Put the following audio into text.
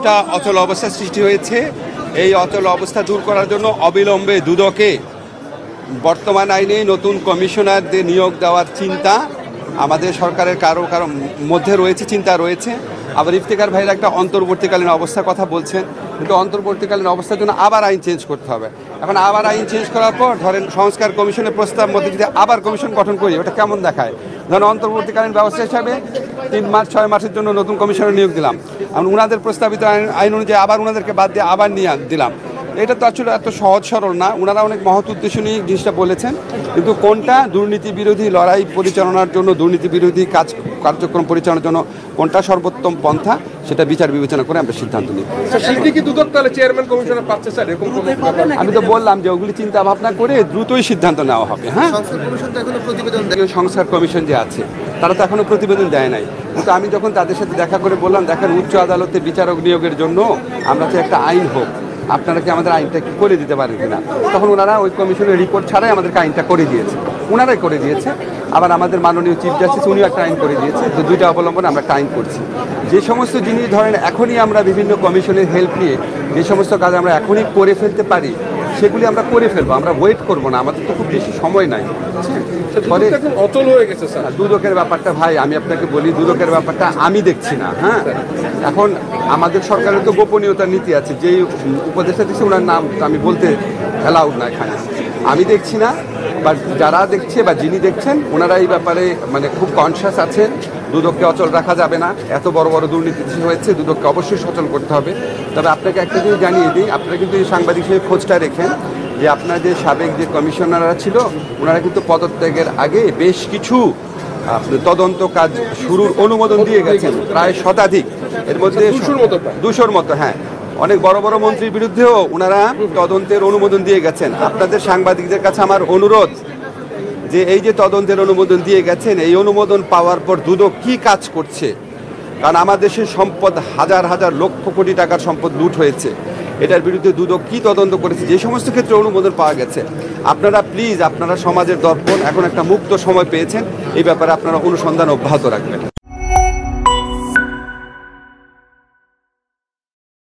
কিছুটা অচল অবস্থা সৃষ্টি হয়েছে। এই অচল অবস্থা দূর করার জন্য অবিলম্বে দুদকে বর্তমান আইনে নতুন কমিশনারদের নিয়োগ দেওয়ার চিন্তা আমাদের সরকারের কারো মধ্যে রয়েছে, চিন্তা রয়েছে। আবার ইফতেখার ভাইরা একটা অন্তর্বর্তীকালীন অবস্থার কথা বলছেন, কিন্তু অন্তর্বর্তীকালীন অবস্থার জন্য আবার আইন চেঞ্জ করতে হবে। এখন আবার আইন চেঞ্জ করার পর ধরেন সংস্কার কমিশনের প্রস্তাব মধ্যে যদি আবার কমিশন গঠন করি, ওটা কেমন দেখায়? ধরেন অন্তর্বর্তীকালীন ব্যবস্থা হিসাবে 3 মাস 6 মাসের জন্য নতুন কমিশনার নিয়োগ দিলাম, আমি ওনাদের প্রস্তাবিত আইন অনুযায়ী আবার ওনাদেরকে বাদ দিয়ে আবার নিয়ে দিলাম। এটা তো আসলে এত সহজ সরল না। ওনারা অনেক মহৎ উদ্দেশ্য নিয়ে জিনিসটা বলেছেন, কিন্তু কোনটা দুর্নীতি বিরোধী লড়াই পরিচালনার জন্য, দুর্নীতি বিরোধী কার্যক্রম পরিচালনার জন্য কোনটা সর্বোত্তম পন্থা, সেটা বিচার বিবেচনা করে আমরা সিদ্ধান্ত নিই। আমি তো বললাম যে ওগুলি চিন্তা ভাবনা করে দ্রুতই সিদ্ধান্ত নেওয়া হবে। হ্যাঁ, সংস্কার কমিশন যে আছে তারা তো এখনো প্রতিবেদন দেয় নাই, কিন্তু আমি যখন তাদের সাথে দেখা করে বললাম দেখেন উচ্চ আদালতে বিচারক নিয়োগের জন্য আমরা তো একটা আইন হোক, আপনারা কি আমাদের আইনটা কি করে দিতে পারেন কিনা, তখন ওনারা ওই কমিশনের রিপোর্ট ছাড়াই আমাদেরকে আইনটা করে দিয়েছে। ওনারাই করে দিয়েছে, আবার আমাদের মাননীয় চিফ জাস্টিস উনিও একটা আইন করে দিয়েছে। তো দুইটা অবলম্বনে আমরা একটা আইন করছি। যে সমস্ত জিনিস ধরেন এখনই আমরা বিভিন্ন কমিশনের হেল্প নিয়ে যে সমস্ত কাজ আমরা এখনই করে ফেলতে পারি, সেগুলি আমরা করে ফেলবো, আমরা ওয়েট করবো না, আমাদের তো খুব বেশি সময় নাই। পরে অচল হয়ে গেছে স্যার দুদকের ব্যাপারটা ভাই আমি আপনাকে বলি, দুদকের ব্যাপারটা আমি দেখছি না। হ্যাঁ, এখন আমাদের সরকারের তো গোপনীয়তার নীতি আছে, যেই উপদেষ্টা দিচ্ছে ওনার নাম আমি বলতে অ্যালাউড না এখানে, আমি দেখছি না, বা যারা দেখছে বা যিনি দেখছেন ওনারা এই ব্যাপারে মানে খুব কনসিয়াস আছেন। দুদককে অচল রাখা যাবে না, এত বড় বড় দুর্নীতি হয়েছে, দুদককে অবশ্যই সচল করতে হবে। তবে আপনাকে একটা জিনিস জানিয়ে দিই, আপনারা কিন্তু এই সাংবাদিক হিসেবে খোঁজটা রেখেন যে আপনার যে সাবেক যে কমিশনাররা ছিল ওনারা কিন্তু পদত্যাগের আগে বেশ কিছু তদন্ত কাজ শুরুর অনুমোদন দিয়ে গেছেন, প্রায় শতাধিক, এর মধ্যে 200-র মতো। হ্যাঁ, অনেক বড় বড় মন্ত্রীর বিরুদ্ধেও ওনারা তদন্তের অনুমোদন দিয়ে গেছেন। আপনাদের সাংবাদিকদের কাছে আমার অনুরোধ যে এই যে তদন্তের অনুমোদন দিয়ে গেছেন, এই অনুমোদন পাওয়ার পর দুদক কি কাজ করছে, কারণ আমাদের দেশের সম্পদ হাজার হাজার লক্ষ কোটি টাকার সম্পদ লুট হয়েছে, এটার বিরুদ্ধে দুদক কি তদন্ত করেছে, যে সমস্ত ক্ষেত্রে অনুমোদন পাওয়া গেছে, আপনারা প্লিজ, আপনারা সমাজের দর্পণ, এখন একটা মুক্ত সময় পেয়েছেন, এই ব্যাপারে আপনারা অনুসন্ধান অব্যাহত রাখবেন।